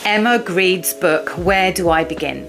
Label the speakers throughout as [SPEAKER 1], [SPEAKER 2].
[SPEAKER 1] Emma Greed's book, Where Do I Begin?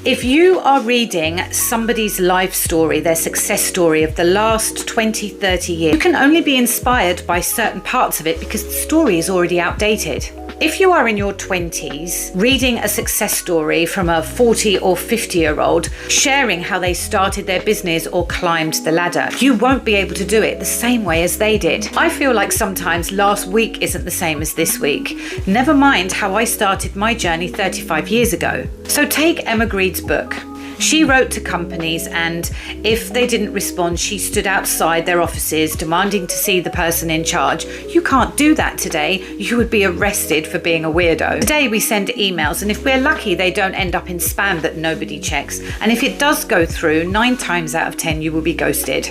[SPEAKER 1] If you are reading somebody's life story, their success story of the last 20, 30 years, you can only be inspired by certain parts of it because the story is already outdated. If you are in your 20s, reading a success story from a 40 or 50-year-old, sharing how they started their business or climbed the ladder, you won't be able to do it the same way as they did. I feel like sometimes last week isn't the same as this week. Never mind how I started my journey 35 years ago. So take Emma Greed's book. She wrote to companies, and if they didn't respond, she stood outside their offices demanding to see the person in charge. You can't do that today. You would be arrested for being a weirdo. Today we send emails, and if we're lucky, they don't end up in spam that nobody checks. And if it does go through, 9 times out of 10, you will be ghosted.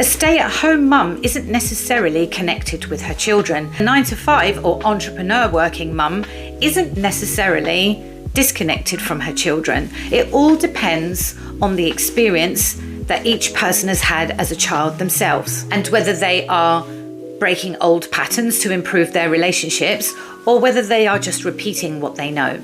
[SPEAKER 1] A stay-at-home mum isn't necessarily connected with her children. A 9-to-5 or entrepreneur working mum isn't necessarily disconnected from her children. It all depends on the experience that each person has had as a child themselves, and whether they are breaking old patterns to improve their relationships or whether they are just repeating what they know.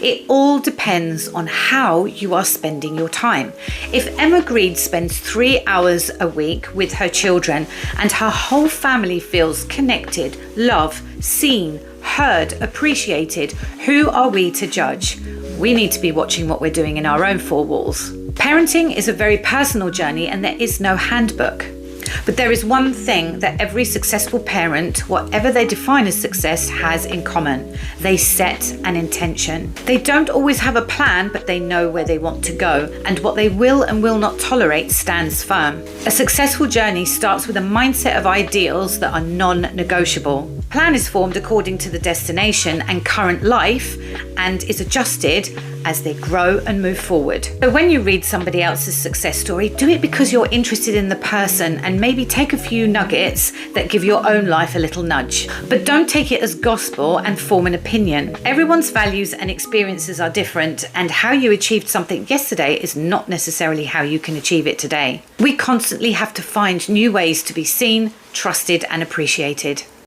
[SPEAKER 1] It all depends on how you are spending your time. If Emma Greed spends 3 hours a week with her children and her whole family feels connected, loved, seen, heard, appreciated, who are we to judge? We need to be watching what we're doing in our own 4 walls. Parenting is a very personal journey, and there is no handbook. But there is one thing that every successful parent, whatever they define as success, has in common. They set an intention. They don't always have a plan, but they know where they want to go, and what they will and will not tolerate stands firm. A successful journey starts with a mindset of ideals that are non-negotiable. A plan is formed according to the destination and current life and is adjusted as they grow and move forward. So when you read somebody else's success story, do it because you're interested in the person, and maybe take a few nuggets that give your own life a little nudge. But don't take it as gospel and form an opinion. Everyone's values and experiences are different, and how you achieved something yesterday is not necessarily how you can achieve it today. We constantly have to find new ways to be seen, trusted, and appreciated.